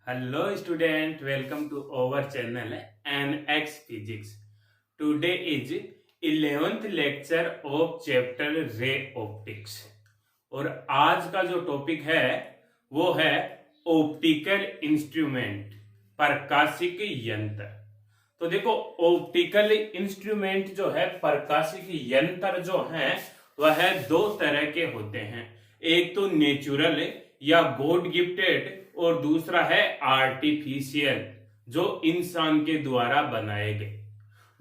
Hello student, welcome to our channel NX Physics. Today is 11th lecture of chapter Ray Optics. और आज का जो topic है वो है ऑप्टिकल इंस्ट्रूमेंट, प्रकाशिक यंत्र। तो देखो ऑप्टिकल इंस्ट्रूमेंट जो है, प्रकाशिक यंत्र जो है वह दो तरह के होते हैं। एक तो नेचुरल या गॉड गिफ्टेड और दूसरा है आर्टिफिशियल, जो इंसान के द्वारा बनाए गए।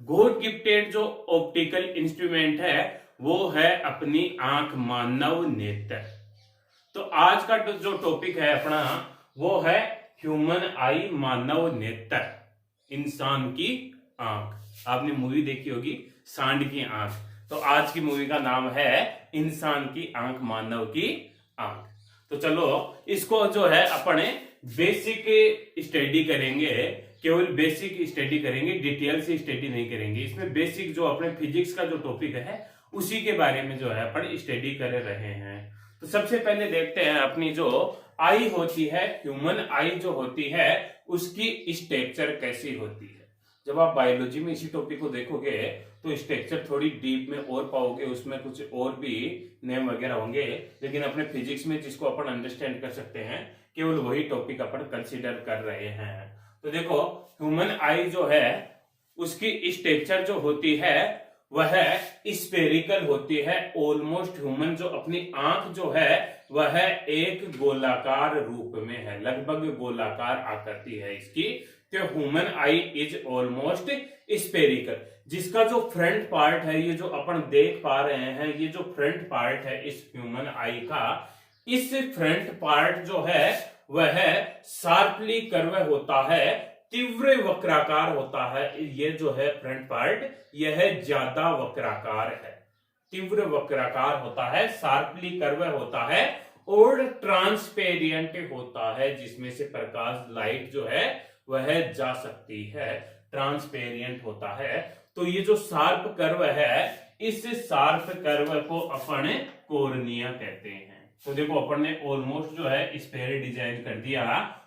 गॉड गिफ्टेड जो ऑप्टिकल इंस्ट्रूमेंट है वो है अपनी आंख, मानव नेत्र। तो आज का जो टॉपिक है अपना वो है ह्यूमन आई, मानव नेत्र, इंसान की आंख। आपने मूवी देखी होगी सांड की आंख, तो आज की मूवी का नाम है इंसान की आंख, मानव की आंख। तो चलो इसको जो है अपने बेसिक स्टडी करेंगे, केवल बेसिक स्टडी करेंगे, डिटेल से स्टडी नहीं करेंगे। इसमें बेसिक जो अपने फिजिक्स का जो टॉपिक है उसी के बारे में जो है अपन स्टडी कर रहे हैं। तो सबसे पहले देखते हैं अपनी जो आई होती है, ह्यूमन आई जो होती है उसकी स्ट्रक्चर कैसी होती है। जब आप बायोलॉजी में इसी टॉपिक को देखोगे तो स्ट्रक्चर थोड़ी डीप में और पाओगे, उसमें कुछ और भी नेम वगैरह होंगे, लेकिन अपने फिजिक्स में जिसको अपन अंडरस्टैंड कर सकते हैं केवल वही टॉपिक अपन कंसीडर कर रहे हैं। तो देखो ह्यूमन आई जो है उसकी स्ट्रक्चर जो होती है वह स्फेरिकल होती है। ऑलमोस्ट ह्यूमन जो अपनी आंख जो है वह एक गोलाकार रूप में है, लगभग गोलाकार आकृति है इसकी। तो human I is almost spherical. जिसका जो फ्रंट पार्ट है, ये जो अपन देख पा रहे हैं, ये जो फ्रंट पार्ट है इस ह्यूमन आई का, इस फ्रंट पार्ट जो है वह शार्पली कर्व होता है, तीव्र वक्राकार होता है। ये जो है फ्रंट पार्ट यह ज्यादा वक्राकार है, तीव्र वक्राकार होता है, शार्पली कर्व होता है और ट्रांसपेरेंट होता है, जिसमें से प्रकाश लाइट जो है वह जा सकती है, ट्रांसपेरेंट होता है। तो ये जो शार्प कर्व है, इस शार्प कर्व को अपन कॉर्निया कहते हैं। तो देखो अपन ने ऑलमोस्ट जो है स्फेयर डिजाइन कर दिया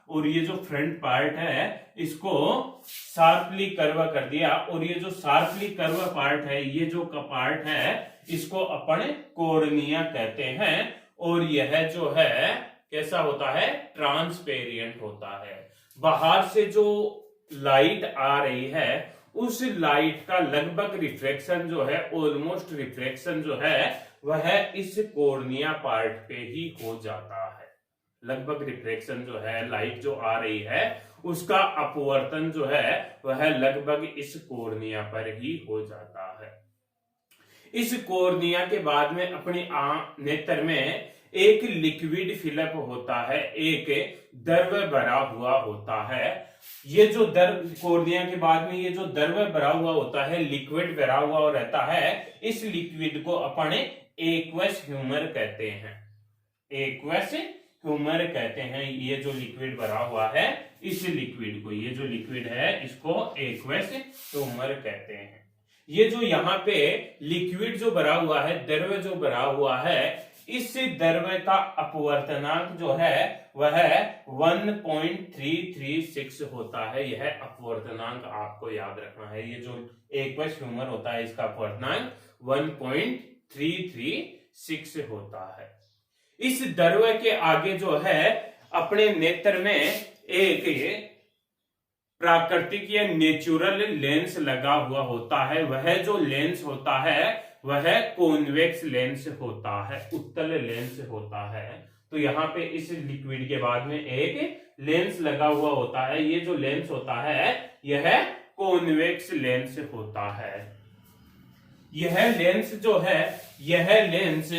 और ये जो फ्रंट पार्ट है इसको शार्पली कर्व कर दिया, और ये जो शार्पली कर्व पार्ट है, ये जो पार्ट है इसको अपन कॉर्निया कहते हैं। और यह जो है कैसा होता है, ट्रांसपेरेंट होता है। बाहर से जो लाइट आ रही है उस लाइट का लगभग रिफ्लेक्शन जो है, ऑलमोस्ट रिफ्लेक्शन जो है वह इस कॉर्निया पार्ट पे ही हो जाता है। लगभग रिफ्लेक्शन जो है, लाइट जो आ रही है उसका अपवर्तन जो है वह लगभग इस कॉर्निया पर ही हो जाता है। इस कॉर्निया के बाद में अपनी नेत्र में एक लिक्विड फिलअप होता है, एक द्रव भरा हुआ होता है। ये जो कॉर्निया के बाद में ये जो द्रव भरा हुआ होता है, लिक्विड भरा हुआ रहता है, इस लिक्विड को अपन एक्वस ह्यूमर कहते हैं, एक्वस ह्यूमर कहते हैं। ये जो लिक्विड भरा हुआ है इस लिक्विड को, ये जो लिक्विड है इसको एक्वस ह्यूमर कहते हैं। ये जो यहाँ पे लिक्विड जो भरा हुआ है, द्रव जो भरा हुआ है, इस द्रव का अपवर्तनांक जो है वह 1.336 होता है। यह अपवर्तनांक आपको याद रखना है। ये जो एक्वस ह्यूमर होता है इसका अपवर्तनांक 1.336 होता है। इस द्रव के आगे जो है अपने नेत्र में एक प्राकृतिक या नेचुरल लेंस लगा हुआ होता है। वह जो लेंस होता है वह कॉन्वेक्स लेंस होता है, उत्तल लेंस होता है। तो यहाँ पे इस लिक्विड के बाद में एक लेंस लगा हुआ होता है। ये जो लेंस होता है यह कॉन्वेक्स लेंस होता है। यह लेंस जो है, यह लेंस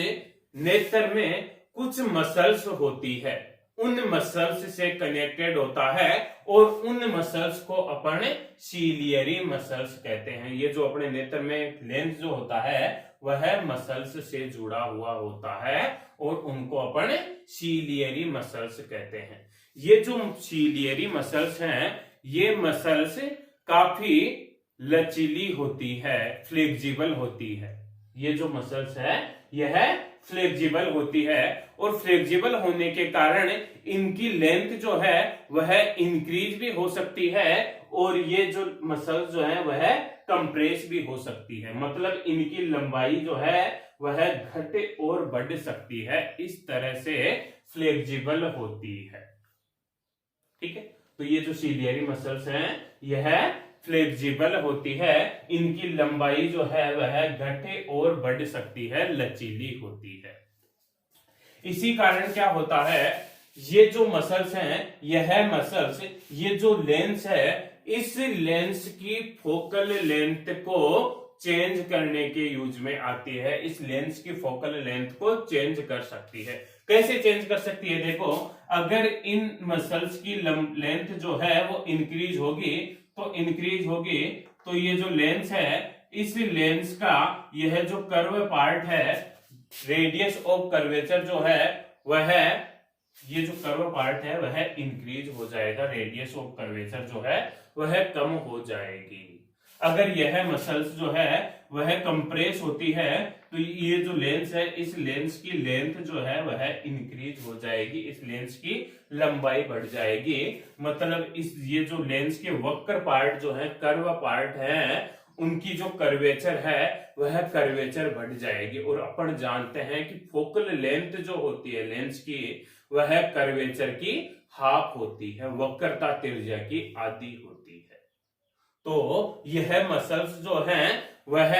नेत्र में कुछ मसल्स होती है, उन मसल्स से कनेक्टेड होता है और उन मसल्स को अपन सीलियरी मसल्स कहते हैं। ये जो अपने नेत्र में लेंस जो होता है वह मसल्स से जुड़ा हुआ होता है और उनको अपन सीलियरी मसल्स कहते हैं। ये जो सीलियरी मसल्स हैं, ये मसल्स काफी लचीली होती है, फ्लेक्सिबल होती है। ये जो मसल्स है यह फ्लेक्सिबल होती है और फ्लेक्सिबल होने के कारण इनकी लेंथ जो है वह इंक्रीज भी हो सकती है और ये जो मसल्स जो है वह कंप्रेस भी हो सकती है, मतलब इनकी लंबाई जो है वह घट और बढ़ सकती है, इस तरह से फ्लेक्सिबल होती है। ठीक है, तो ये जो सीलियरी मसल्स हैं यह फ्लेक्सिबल होती है, इनकी लंबाई जो है वह घटे और बढ़ सकती है, लचीली होती है। इसी कारण क्या होता है, ये जो मसल्स हैं यह मसल्स, ये जो लेंस है इस लेंस की फोकल लेंथ को चेंज करने के यूज में आती है, इस लेंस की फोकल लेंथ को चेंज कर सकती है। कैसे चेंज कर सकती है, देखो अगर इन मसल्स की लेंथ जो है वो इंक्रीज होगी तो ये जो लेंस है इस लेंस का यह जो कर्व पार्ट है, रेडियस ऑफ कर्वेचर जो है वह, ये जो कर्व पार्ट है वह इंक्रीज हो जाएगा, रेडियस ऑफ कर्वेचर जो है वह कम हो जाएगी। अगर यह मसल्स जो है वह कंप्रेस होती है तो ये जो लेंस है इस लेंस की लेंथ जो है वह इंक्रीज हो जाएगी, इस लेंस की लंबाई बढ़ जाएगी, मतलब इस ये जो लेंस के वक्र पार्ट जो है, कर्व पार्ट है, उनकी जो कर्वेचर है वह कर्वेचर बढ़ जाएगी। और अपन जानते हैं कि फोकल लेंथ जो होती है लेंस की वह कर्वेचर की हाफ होती है, वक्रता त्रिज्या की आधी होती है। तो यह मसल्स जो हैं वह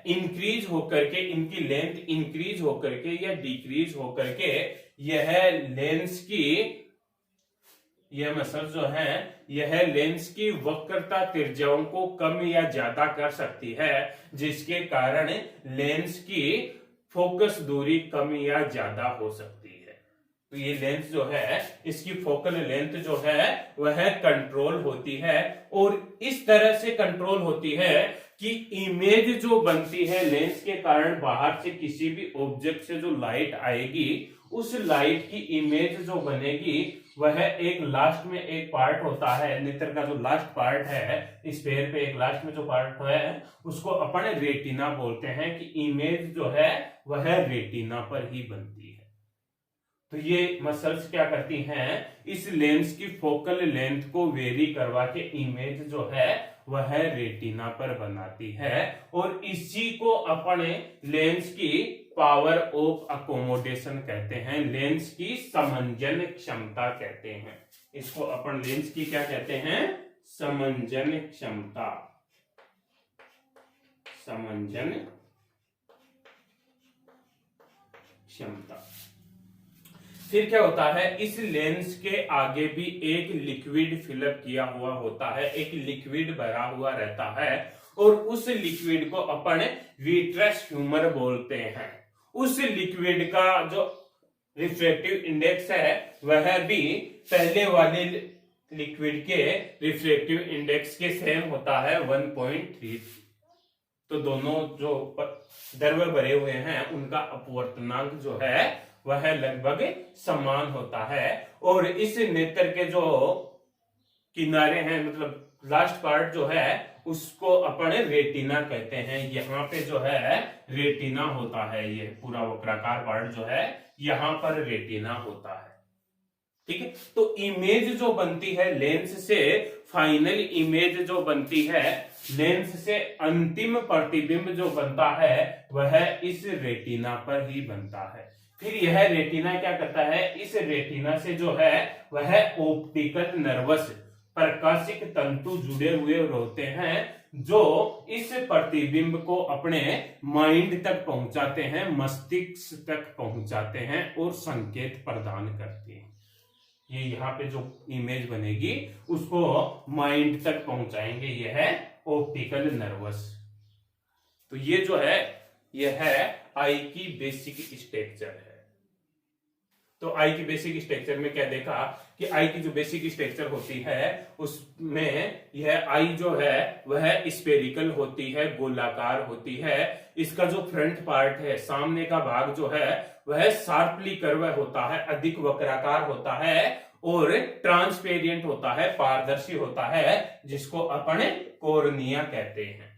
इंक्रीज होकर के, इनकी लेंथ इंक्रीज होकर के या डिक्रीज होकर के यह लेंस की, यह मसल्स जो है यह लेंस की वक्रता त्रिज्याओं को कम या ज्यादा कर सकती है, जिसके कारण लेंस की फोकस दूरी कम या ज्यादा हो सकती है। तो ये लेंस जो है इसकी फोकल लेंथ जो है वह कंट्रोल होती है, और इस तरह से कंट्रोल होती है कि इमेज जो बनती है लेंस के कारण, बाहर से किसी भी ऑब्जेक्ट से जो लाइट आएगी उस लाइट की इमेज जो बनेगी वह एक लास्ट में एक पार्ट होता है, नेत्र का जो लास्ट पार्ट है, इस पैर पे एक लास्ट में जो पार्ट है उसको अपन रेटिना बोलते हैं, कि इमेज जो है वह रेटिना पर ही बनती है। तो ये मसल्स क्या करती हैं, इस लेंस की फोकल लेंथ को वेरी करवा के इमेज जो है वह रेटिना पर बनाती है, और इसी को अपने लेंस की पावर ऑफ अकोमोडेशन कहते हैं, लेंस की समंजन क्षमता कहते हैं। इसको अपन लेंस की क्या कहते हैं, समंजन क्षमता, समंजन क्षमता। फिर क्या होता है, इस लेंस के आगे भी एक लिक्विड फिलअप किया हुआ होता है, एक लिक्विड भरा हुआ रहता है, और उस लिक्विड को अपन विट्रस ह्यूमर बोलते हैं। उस लिक्विड का जो रिफ्रैक्टिव इंडेक्स है वह भी पहले वाले लिक्विड के रिफ्रैक्टिव इंडेक्स के सेम होता है 1.3। तो दोनों जो द्रव्य भरे हुए हैं उनका अपवर्तनांक जो है वह लगभग समान होता है, और इस नेत्र के जो किनारे हैं, मतलब लास्ट पार्ट जो है उसको अपन रेटिना कहते हैं। यहाँ पे जो है रेटिना होता है, ये पूरा वक्राकार पार्ट जो है यहाँ पर रेटिना होता है। ठीक है, तो इमेज जो बनती है लेंस से, फाइनल इमेज जो बनती है लेंस से, अंतिम प्रतिबिंब जो बनता है वह इस रेटिना पर ही बनता है। फिर यह रेटिना क्या करता है, इस रेटिना से जो है वह ऑप्टिकल नर्वस प्रकाशिक तंतु जुड़े हुए होते हैं, जो इस प्रतिबिंब को अपने माइंड तक पहुंचाते हैं, मस्तिष्क तक पहुंचाते हैं और संकेत प्रदान करते हैं। ये यहाँ पे जो इमेज बनेगी उसको माइंड तक पहुंचाएंगे, यह है ऑप्टिकल नर्वस। तो ये जो है यह है आई की बेसिक स्ट्रक्चर है। तो आई की बेसिक स्ट्रक्चर में क्या देखा कि आई की जो बेसिक स्ट्रक्चर होती है उसमें यह आई जो है वह स्फेरिकल होती है, गोलाकार होती है। इसका जो फ्रंट पार्ट है, सामने का भाग जो है वह शार्पली कर्व होता है, अधिक वक्राकार होता है और ट्रांसपेरेंट होता है, पारदर्शी होता है, जिसको अपन कॉर्निया कहते हैं।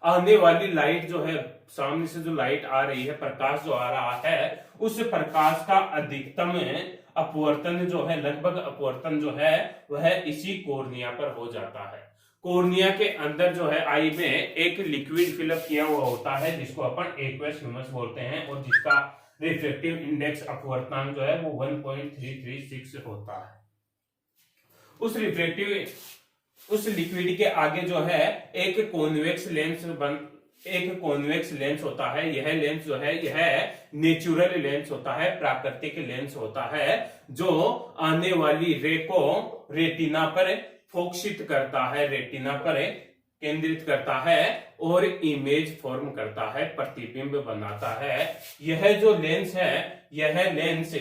आने वाली लाइट जो है, सामने से जो लाइट आ रही है, प्रकाश जो आ रहा है, उस प्रकाश का अधिकतम अपवर्तन जो है, लगभग अपवर्तन जो है वह इसी कॉर्निया पर हो जाता है। कॉर्निया के अंदर जो है आई में एक लिक्विड फिलअप किया हुआ होता है जिसको अपन एक्वस ह्यूमस बोलते हैं और जिसका रिफ्लेक्टिव इंडेक्स अपवर्तनांक जो है वो 1.336 होता है। उस लिक्विड के आगे जो है एक कॉन्वेक्स लेंस होता है। यह लेंस जो है यह नेचुरल लेंस होता है, प्राकृतिक लेंस होता है जो आने वाली रे को रेटिना पर फोकसित करता है, रेटिना पर केंद्रित करता है और इमेज फॉर्म करता है, प्रतिबिंब बनाता है। यह जो लेंस है यह लेंस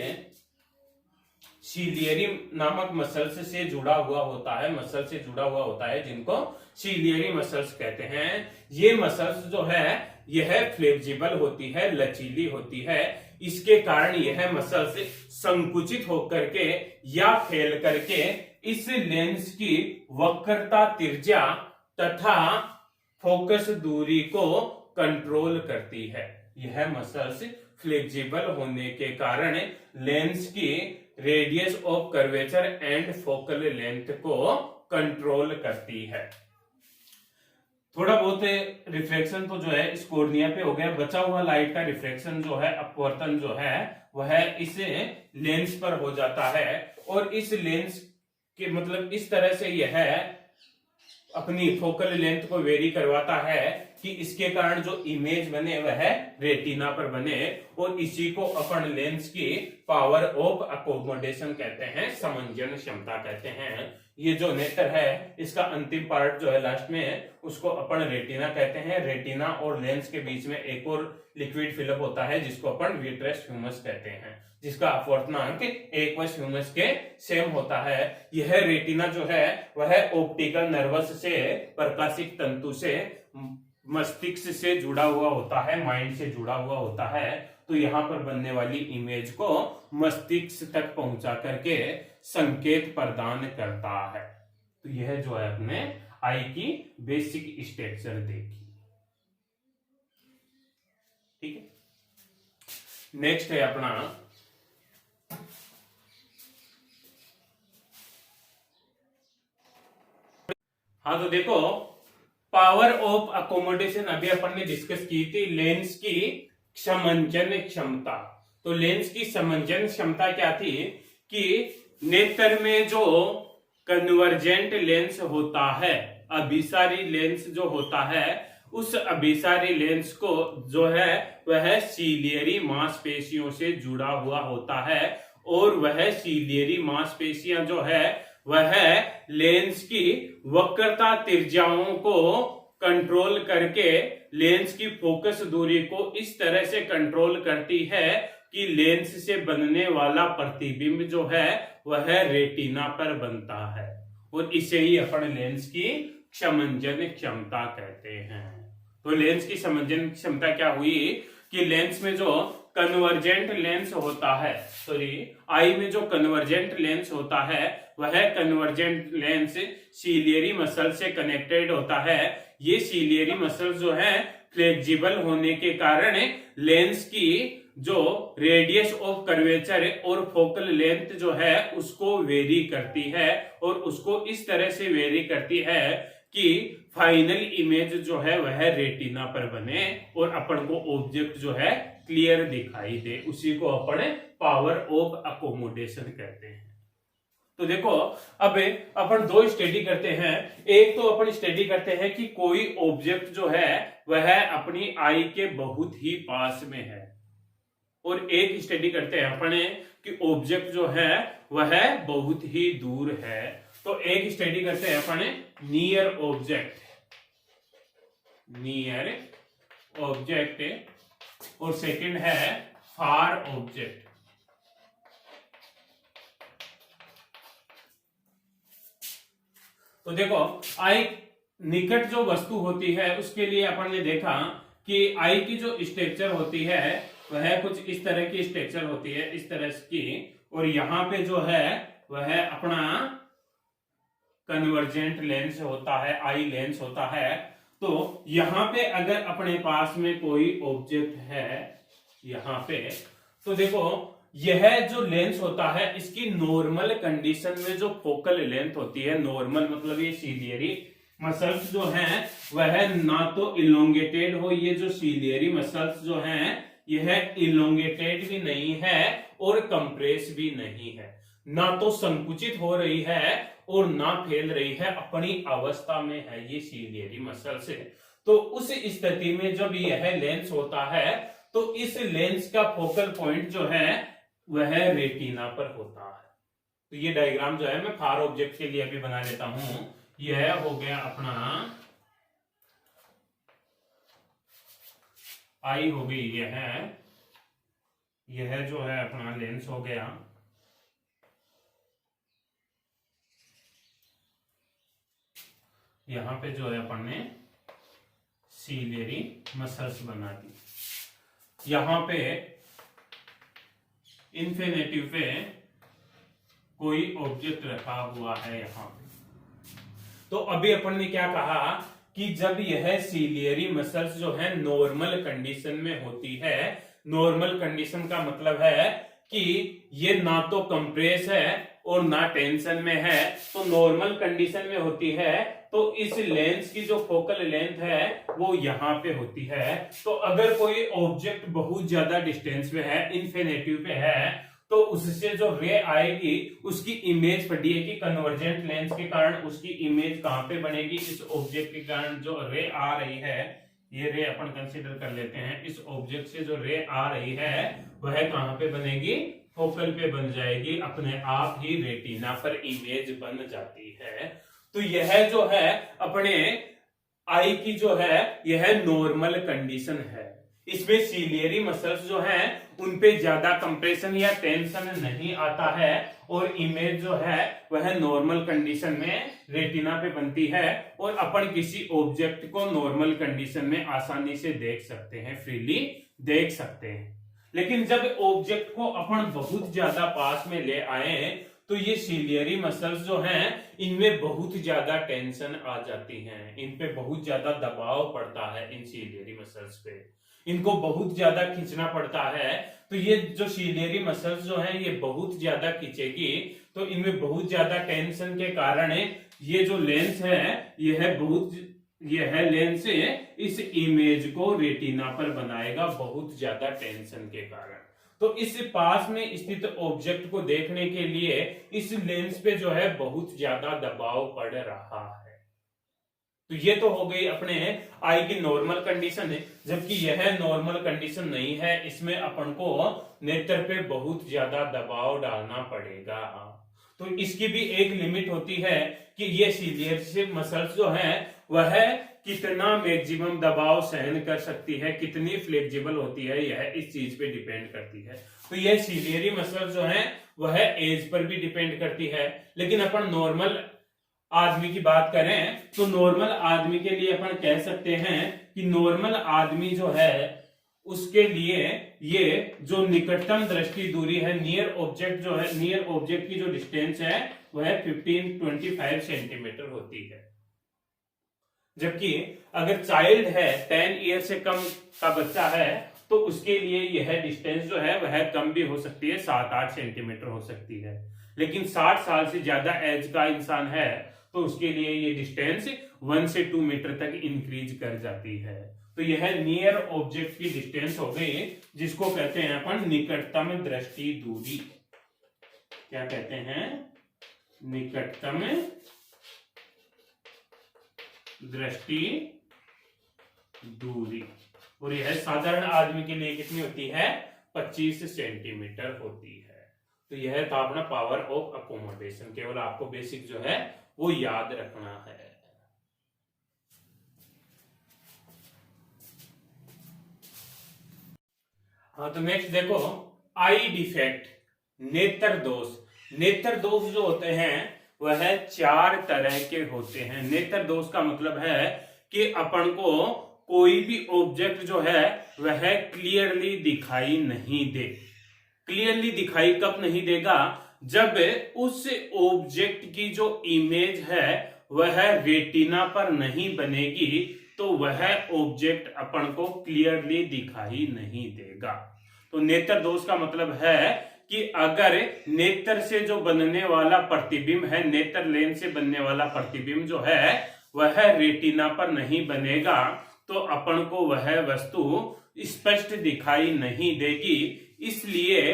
सीलियरी नामक मसल्स से जुड़ा हुआ होता है, मसल से जुड़ा हुआ होता है जिनको सीलियरी मसल्स कहते हैं। ये मसल्स जो है यह फ्लेक्सिबल होती है, लचीली होती है। इसके कारण यह मसल्स संकुचित होकर के या फैल करके इस लेंस की वक्रता, त्रिज्या तथा फोकस दूरी को कंट्रोल करती है। यह मसल्स फ्लेक्सिबल होने के कारण लेंस की radius of curvature and focal length को कंट्रोल करती है। थोड़ा बहुत रिफ्लेक्शन तो जो है इस कॉर्निया पे हो गया, बचा हुआ लाइट का रिफ्लेक्शन जो है, अपवर्तन जो है वह इस लेंस पर हो जाता है और इस लेंस के मतलब इस तरह से यह अपनी फोकल लेंथ को वेरी करवाता है कि इसके कारण जो इमेज बने वह रेटिना पर बने और इसी को अपन लेंस की पावर ऑफ अकोमोडेशन कहते हैं, समंजन क्षमता कहते हैं। ये जो नेत्र है इसका अंतिम पार्ट जो है लास्ट में उसको अपन रेटिना कहते हैं। रेटिना और लेंस के बीच में एक और लिक्विड फिलअप होता है जिसको अपन विट्रस ह्यूमस कहते हैं, जिसका अपवर्तनांक एक्वस ह्यूमस के सेम होता है। यह रेटिना जो है वह ऑप्टिकल नर्वस से, प्रकाशिक तंतु से, मस्तिष्क से जुड़ा हुआ होता है, माइंड से जुड़ा हुआ होता है। तो यहाँ पर बनने वाली इमेज को मस्तिष्क तक पहुंचा करके संकेत प्रदान करता है। तो यह जो है अपने आई की बेसिक स्ट्रक्चर देखी, ठीक है। नेक्स्ट है अपना हाँ, तो देखो पावर ऑफ अकोमोडेशन अभी अपन ने डिस्कस की थी, लेंस की समंजन क्षमता। तो लेंस की समंजन क्षमता क्या थी कि नेत्र में जो कन्वर्जेंट लेंस होता है, अभिसारी लेंस जो होता है, उस अभिसारी लेंस को जो है वह सीलियरी मांसपेशियों से जुड़ा हुआ होता है और वह सीलियरी मांसपेशियां जो है वह लेंस की वक्रता, त्रिज्याओं को कंट्रोल करके लेंस की फोकस दूरी को इस तरह से कंट्रोल करती है कि लेंस से बनने वाला प्रतिबिंब जो है वह रेटिना पर बनता है और इसे ही अपन लेंस की समंजन क्षमता कहते हैं। तो लेंस की समंजन क्षमता क्या हुई कि लेंस में जो कन्वर्जेंट लेंस होता है, आई में जो कन्वर्जेंट लेंस होता है वह कन्वर्जेंट लेंस सीलियरी मसल से कनेक्टेड होता है। ये सीलियरी मसल जो है फ्लेक्सिबल होने के कारण लेंस की जो रेडियस ऑफ कर्वेचर और फोकल लेंथ जो है उसको वेरी करती है और उसको इस तरह से वेरी करती है कि फाइनल इमेज जो है वह रेटिना पर बने और अपन को ऑब्जेक्ट जो है क्लियर दिखाई दे। उसी को अपन पावर ऑफ अकोमोडेशन कहते हैं। तो देखो अब अपन दो स्टडी करते हैं। एक तो अपन स्टडी करते हैं कि कोई ऑब्जेक्ट जो है वह अपनी आई के बहुत ही पास में है और एक स्टडी करते हैं अपन कि ऑब्जेक्ट जो है वह बहुत ही दूर है। तो एक स्टडी करते हैं अपन नियर ऑब्जेक्ट और सेकंड है फार ऑब्जेक्ट। तो देखो आई निकट जो वस्तु होती है उसके लिए अपन ने देखा कि आई की जो स्ट्रक्चर होती है वह कुछ इस तरह की स्ट्रक्चर होती है, इस तरह की, और यहाँ पे जो है वह अपना कन्वर्जेंट लेंस होता है, आई लेंस होता है। तो यहाँ पे अगर अपने पास में कोई ऑब्जेक्ट है यहाँ पे, तो देखो यह जो लेंस होता है इसकी नॉर्मल कंडीशन में जो फोकल लेंथ होती है, नॉर्मल मतलब ये सीलियरी मसल्स जो हैं वह ना तो इलोंगेटेड हो, ये जो सीलियरी मसल्स जो हैं यह इलोंगेटेड भी नहीं है और कंप्रेस भी नहीं है, ना तो संकुचित हो रही है और ना फैल रही है, अपनी अवस्था में है ये सीलियरी मसल्स है। तो उस स्थिति में जब यह लेंस होता है तो इस लेंस का फोकल पॉइंट जो है वह रेटिना पर होता है। तो ये डायग्राम जो है मैं फार ऑब्जेक्ट के लिए अभी बना लेता हूं। यह हो गया अपना आई हो गई, यह जो है अपना लेंस हो गया। यहां पे जो है अपन ने सीलियरी मसल्स बना दी। यहां पे इन्फिनेटिव पे कोई ऑब्जेक्ट रखा हुआ है यहां पे। तो अभी अपन ने क्या कहा कि जब यह सीलियरी मसल्स जो है नॉर्मल कंडीशन में होती है, नॉर्मल कंडीशन का मतलब है कि ये ना तो कंप्रेस है और ना टेंशन में है, तो नॉर्मल कंडीशन में होती है तो इस लेंस की जो फोकल लेंथ है वो यहां पे होती है। तो अगर कोई ऑब्जेक्ट बहुत ज्यादा डिस्टेंस पे है, इन्फिनेटिव पे है, तो उससे जो रे आएगी उसकी इमेज पढ़िएगी कन्वर्जेंट लेंस के कारण उसकी इमेज कहां पे बनेगी, इस ऑब्जेक्ट के कारण जो रे आ रही है, ये रे अपन कंसीडर कर लेते हैं, इस ऑब्जेक्ट से जो रे आ रही है वह कहां पे बनेगी, फोकल पे बन जाएगी, अपने आप ही रेटिना पर इमेज बन जाती है। तो यह जो है अपने आई की जो है यह नॉर्मल कंडीशन है। इसमें सीलियरी मसल्स जो हैं उनपे ज्यादा कंप्रेशन या टेंशन नहीं आता है और इमेज जो है वह नॉर्मल कंडीशन में रेटिना पे बनती है और अपन किसी ऑब्जेक्ट को नॉर्मल कंडीशन में आसानी से देख सकते हैं, फ्रीली देख सकते हैं। लेकिन जब ऑब्जेक्ट को अपन बहुत ज्यादा पास में ले आए तो ये सीलियरी मसल्स जो हैं इनमें बहुत ज्यादा टेंशन आ जाती है, इन पे बहुत ज्यादा दबाव पड़ता है, इन सीलियरी मसल्स पे इनको बहुत ज्यादा खींचना पड़ता है। तो ये जो सीलियरी मसल्स जो हैं ये बहुत ज्यादा खींचेगी, तो इनमें बहुत ज्यादा टेंशन के कारण ये जो लेंस है यह लेंस इस इमेज को रेटिना पर बनाएगा बहुत ज्यादा टेंशन के कारण। तो इस पास में स्थित ऑब्जेक्ट को देखने के लिए इस लेंस पे जो है बहुत ज्यादा दबाव पड़ रहा है। तो ये तो हो गई अपने आई की नॉर्मल कंडीशन है, जबकि यह नॉर्मल कंडीशन नहीं है, इसमें अपन को नेत्र पे बहुत ज्यादा दबाव डालना पड़ेगा। तो इसकी भी एक लिमिट होती है कि ये सीलियरी मसल्स जो हैं वह कितना मैक्सिमम दबाव सहन कर सकती है, कितनी फ्लेक्सिबल होती है, यह इस चीज पे डिपेंड करती है। तो यह सीलियरी मसल जो है वह एज पर भी डिपेंड करती है। लेकिन अपन नॉर्मल आदमी की बात करें तो नॉर्मल आदमी के लिए अपन कह सकते हैं कि नॉर्मल आदमी जो है उसके लिए ये जो निकटतम दृष्टि दूरी है, नियर ऑब्जेक्ट जो है, नियर ऑब्जेक्ट की जो डिस्टेंस है वह 15-25 सेंटीमीटर होती है। जबकि अगर चाइल्ड है 10 ईयर से कम का बच्चा है तो उसके लिए यह डिस्टेंस जो है वह कम भी हो सकती है, 7-8 सेंटीमीटर हो सकती है। लेकिन 60 साल से ज्यादा एज का इंसान है तो उसके लिए ये डिस्टेंस 1 से 2 मीटर तक इंक्रीज कर जाती है। तो यह नियर ऑब्जेक्ट की डिस्टेंस हो गई, जिसको कहते हैं अपन निकटतम दृष्टि दूरी। क्या कहते हैं? निकटतम दृष्टि दूरी। और यह साधारण आदमी के लिए कितनी होती है? 25 सेंटीमीटर होती है। तो यह था अपना पावर ऑफ अकोमोडेशन। केवल आपको बेसिक जो है वो याद रखना है। हाँ, तो नेक्स्ट देखो आई डिफेक्ट, नेत्र दोष। नेत्र दोष जो होते हैं वह 4 तरह के होते हैं। नेत्र दोष का मतलब है कि अपन को कोई भी ऑब्जेक्ट जो है वह क्लियरली दिखाई नहीं दे। क्लियरली दिखाई कब नहीं देगा? जब उस ऑब्जेक्ट की जो इमेज है वह रेटिना पर नहीं बनेगी तो वह ऑब्जेक्ट अपन को क्लियरली दिखाई नहीं देगा। तो नेत्र दोष का मतलब है कि अगर नेत्र से जो बनने वाला प्रतिबिंब है, नेत्र लेंस से बनने वाला प्रतिबिंब जो है वह रेटिना पर नहीं बनेगा तो अपन को वह वस्तु स्पष्ट दिखाई नहीं देगी। इसलिए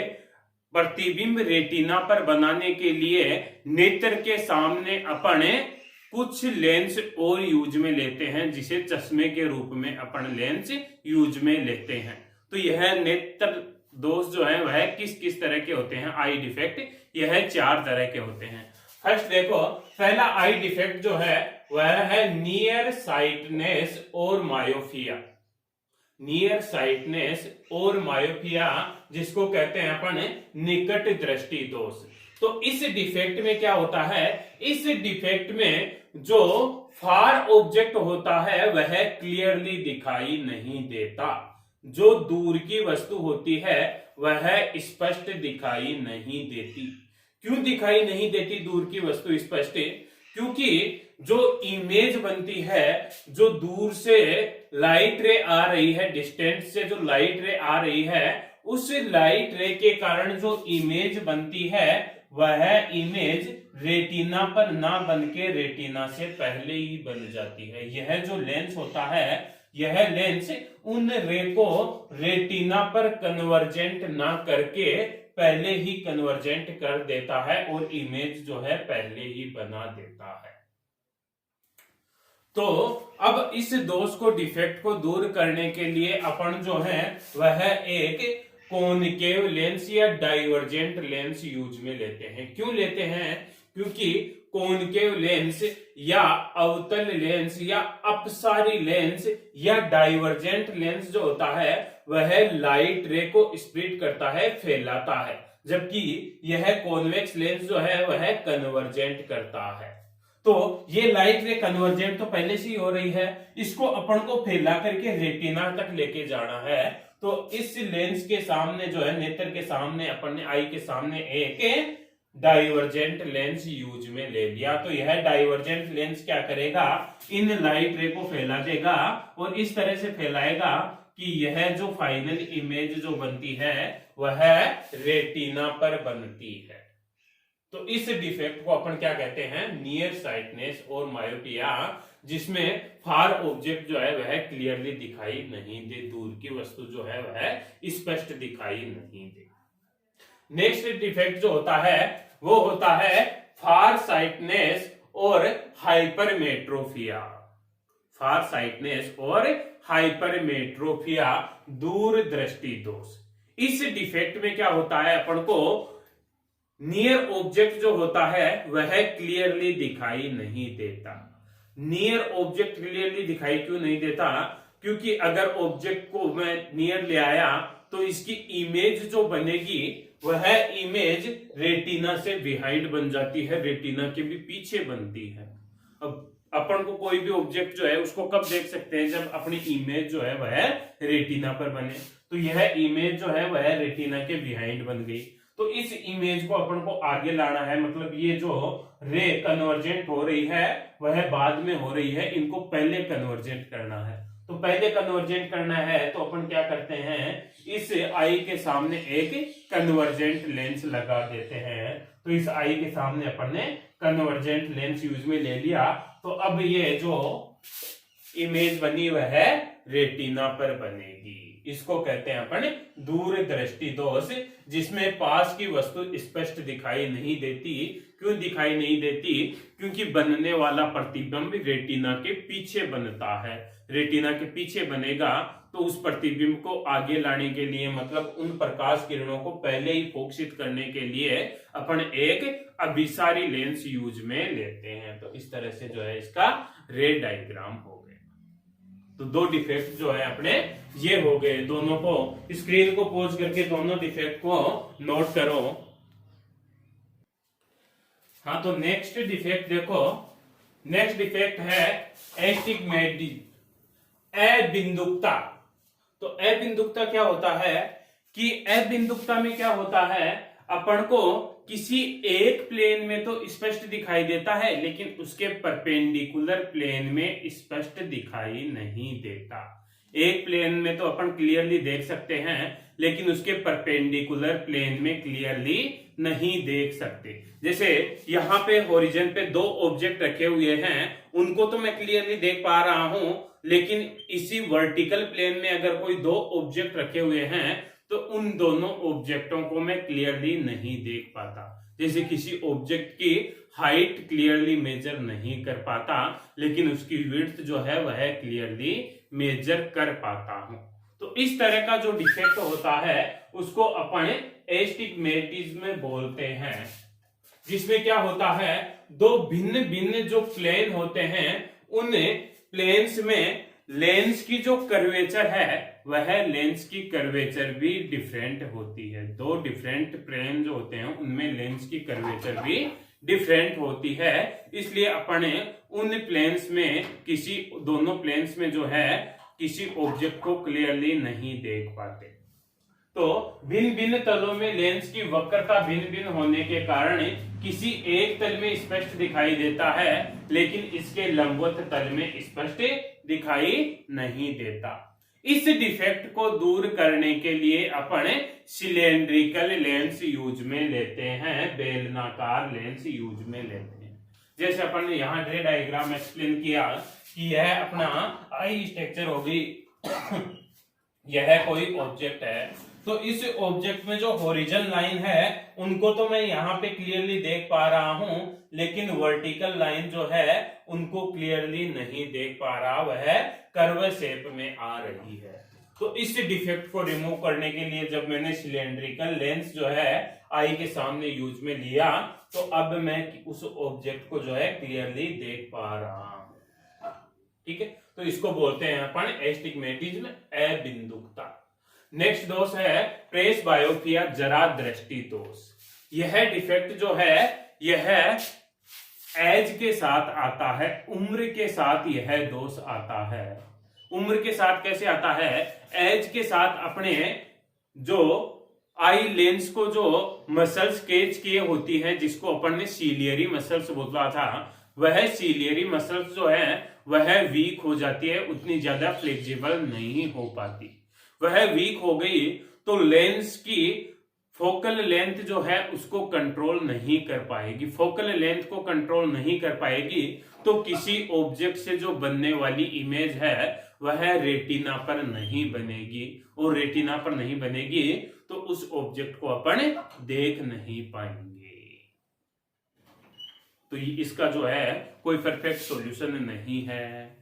प्रतिबिंब रेटिना पर बनाने के लिए नेत्र के सामने अपन कुछ लेंस और यूज में लेते हैं, जिसे चश्मे के रूप में अपन लेंस यूज में लेते हैं। तो यह नेत्र दोष जो है वह किस किस तरह के होते हैं, आई डिफेक्ट, यह 4 तरह के होते हैं। फर्स्ट देखो, पहला आई डिफेक्ट जो है वह है नियर साइटनेस और मायोपिया। नियर साइटनेस और मायोपिया जिसको कहते हैं अपन निकट दृष्टि दोष। तो इस डिफेक्ट में क्या होता है, इस डिफेक्ट में जो फार ऑब्जेक्ट होता है वह क्लियरली दिखाई नहीं देता, जो दूर की वस्तु होती है वह स्पष्ट दिखाई नहीं देती। क्यों दिखाई नहीं देती दूर की वस्तु स्पष्ट? क्योंकि जो इमेज बनती है, जो दूर से लाइट रे आ रही है, डिस्टेंस से जो लाइट रे आ रही है, उस लाइट रे के कारण जो इमेज बनती है वह इमेज रेटिना पर ना बनके रेटिना से पहले ही बन जाती है। यह जो लेंस होता है, यह लेंस उन रे को रेटिना पर कन्वर्जेंट ना करके पहले ही कन्वर्जेंट कर देता है और इमेज जो है पहले ही बना देता है। तो अब इस दोष को, डिफेक्ट को दूर करने के लिए अपन जो है वह एक कॉनकेव लेंस या डाइवर्जेंट लेंस यूज में लेते हैं। क्यों लेते हैं? क्योंकि कॉनकेव लेंस या अवतल लेंस या अपसारी लेंस या डाइवर्जेंट लेंस जो होता है वह लाइट रे को स्प्लिट करता है, फैलाता है, जबकि यह कॉन्वेक्स लेंस जो है वह कन्वर्जेंट करता है। तो ये लाइट रे कन्वर्जेंट तो पहले से ही हो रही है, इसको अपन को फैला करके रेटिना तक लेके जाना है। तो इस लेंस के सामने जो है, नेत्र के सामने, अपन ने आई के सामने एक डाइवर्जेंट लेंस यूज में ले लिया। तो यह डाइवर्जेंट लेंस क्या करेगा, इन लाइट रे को फैला देगा और इस तरह से फैलाएगा कि यह जो फाइनल इमेज जो बनती है वह रेटिना पर बनती है। तो इस डिफेक्ट को अपन क्या कहते हैं, नियर साइटनेस और मायोपिया, जिसमें फार ऑब्जेक्ट जो है वह क्लियरली दिखाई नहीं दे, दूर की वस्तु जो है वह स्पष्ट दिखाई नहीं दे। नेक्स्ट डिफेक्ट जो होता है वो होता है फार साइटनेस और हाइपरमेट्रोफिया। फार साइटनेस और हाइपरमेट्रोफिया, दूर दृष्टि दोष। इस डिफेक्ट में क्या होता है, अपन को नियर ऑब्जेक्ट जो होता है वह क्लियरली दिखाई नहीं देता। नियर ऑब्जेक्ट क्लियरली दिखाई क्यों नहीं देता? क्योंकि अगर ऑब्जेक्ट को मैं नियर ले आया तो इसकी इमेज जो बनेगी वह इमेज रेटिना से बिहाइंड बन जाती है, रेटिना के भी पीछे बनती है। अब अपन को कोई भी ऑब्जेक्ट जो है उसको कब देख सकते हैं, जब अपनी इमेज जो है वह रेटिना पर बने। तो यह इमेज जो है वह रेटिना के बिहाइंड बन गई। तो इस इमेज को अपन को आगे लाना है, मतलब ये जो रे कन्वर्जेंट हो रही है वह बाद में हो रही है, इनको पहले कन्वर्जेंट करना है। तो पहले कन्वर्जेंट करना है तो अपन क्या करते हैं, इस आई के सामने एक कन्वर्जेंट लेंस लगा देते हैं। तो इस आई के सामने अपन ने कन्वर्जेंट लेंस यूज में ले लिया। तो अब ये जो इमेज बनी वह है रेटिना पर बनेगी। इसको कहते हैं अपन दूर दृष्टि दोष, जिसमें पास की वस्तु स्पष्ट दिखाई नहीं देती। क्यों दिखाई नहीं देती? क्योंकि बनने वाला प्रतिबिंब रेटिना के पीछे बनता है। रेटिना के पीछे बनेगा तो उस प्रतिबिंब को आगे लाने के लिए, मतलब उन प्रकाश किरणों को पहले ही फोकसित करने के लिए अपन एक अभिसारी लेंस यूज में लेते हैं। तो इस तरह से जो है इसका रे डायग्राम हो गया। तो दो डिफेक्ट जो है अपने ये हो गए। दोनों को स्क्रीन को पॉज करके दोनों डिफेक्ट को नोट करो। हाँ, तो नेक्स्ट डिफेक्ट देखो। नेक्स्ट डिफेक्ट है एस्टिग्मेटिज्म, अबिंदुकता। तो अबिंदुकता क्या होता है कि अबिंदुकता में क्या होता है, अपन को किसी एक प्लेन में तो स्पष्ट दिखाई देता है लेकिन उसके परपेंडिकुलर प्लेन में स्पष्ट दिखाई नहीं देता। एक प्लेन में तो अपन क्लियरली देख सकते हैं लेकिन उसके परपेंडिकुलर प्लेन में क्लियरली नहीं देख सकते। जैसे यहाँ पे होरिजन पे दो ऑब्जेक्ट रखे हुए हैं, उनको तो मैं क्लियरली देख पा रहा हूं, लेकिन इसी वर्टिकल प्लेन में अगर कोई दो ऑब्जेक्ट रखे हुए हैं तो उन दोनों ऑब्जेक्टों को मैं क्लियरली नहीं देख पाता। जैसे किसी ऑब्जेक्ट की हाइट क्लियरली मेजर नहीं कर पाता, लेकिन उसकी विड्थ जो है वह क्लियरली मेजर कर पाता हूं। तो इस तरह का जो डिफेक्ट होता है उसको अपन एस्टिग्मेटिज्म बोलते हैं, जिसमें क्या होता है, दो भिन्न भिन्न जो प्लेन होते हैं उन प्लेन्स में लेंस की जो कर्वेचर है वह लेंस की कर्वेचर भी डिफरेंट होती है। दो डिफरेंट प्लेन जो होते हैं उनमें लेंस की कर्वेचर भी डिफरेंट होती है, इसलिए अपने उन प्लेन्स में किसी दोनों प्लेन्स में जो है किसी ऑब्जेक्ट को क्लियरली नहीं देख पाते। तो भिन्न भिन्न तलों में लेंस की वक्रता भिन्न भिन्न होने के कारण किसी एक तल में स्पष्ट दिखाई देता है, लेकिन इसके लंबवत तल में स्पष्ट दिखाई नहीं देता। इस डिफेक्ट को दूर करने के लिए अपन सिलेंड्रिकल लेंस यूज में लेते हैं, बेलनाकार लेंस यूज में लेते हैं। जैसे अपन ने यहाँ रे डायग्राम एक्सप्लेन किया कि यह अपना आई स्ट्रक्चर होगी यह कोई ऑब्जेक्ट है, तो इस ऑब्जेक्ट में जो होरिजन लाइन है उनको तो मैं यहाँ पे क्लियरली देख पा रहा हूं, लेकिन वर्टिकल लाइन जो है उनको क्लियरली नहीं देख पा रहा, वह कर्व शेप में आ रही है। तो इस डिफेक्ट को रिमूव करने के लिए जब मैंने सिलेंड्रिकल लेंस जो है आई के सामने यूज में लिया, तो अब मैं उस ऑब्जेक्ट को जो है क्लियरली देख पा रहा हूं। ठीक है, तो इसको बोलते हैं अपन एस्टिग्मेटिज्म, अबिंदुकता। नेक्स्ट दोष है प्रेसबायोपिया, जरा दृष्टि दोष। यह डिफेक्ट जो है यह एज के साथ आता है, उम्र के साथ यह दोष आता है। उम्र के साथ कैसे आता है? एज के साथ अपने जो आई लेंस को जो मसल्स कैच किए होती है, जिसको अपन ने सीलियरी मसल्स बोला था, वह सीलियरी मसल्स जो है वह वीक हो जाती है, उतनी ज्यादा फ्लेक्सिबल नहीं हो पाती। वह वीक हो गई तो लेंस की फोकल लेंथ जो है उसको कंट्रोल नहीं कर पाएगी। फोकल लेंथ को कंट्रोल नहीं कर पाएगी तो किसी ऑब्जेक्ट से जो बनने वाली इमेज है वह रेटिना पर नहीं बनेगी, और रेटिना पर नहीं बनेगी तो उस ऑब्जेक्ट को अपन देख नहीं पाएंगे। तो इसका जो है कोई परफेक्ट सॉल्यूशन नहीं है।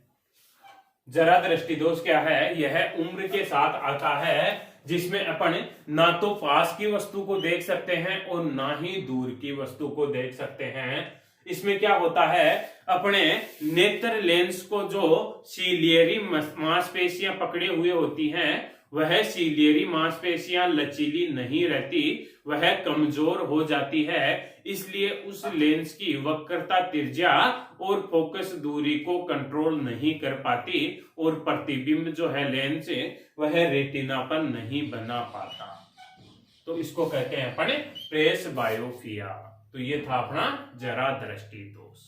जरा दृष्टि दोष क्या है? यह उम्र के साथ आता है, जिसमें अपन ना तो पास की वस्तु को देख सकते हैं और ना ही दूर की वस्तु को देख सकते हैं। इसमें क्या होता है, अपने नेत्र लेंस को जो सीलियरी मांसपेशियां पकड़े हुए होती हैं, वह सीलियरी मांसपेशियां लचीली नहीं रहती, वह कमजोर हो जाती है। इसलिए उस लेंस की वक्रता, त्रिज्या और फोकस दूरी को कंट्रोल नहीं कर पाती, और प्रतिबिंब जो है लेंस वह रेटिना पर नहीं बना पाता। तो इसको कहते हैं अपन प्रेसबायोपिया। तो ये था अपना जरा दृष्टि दोष।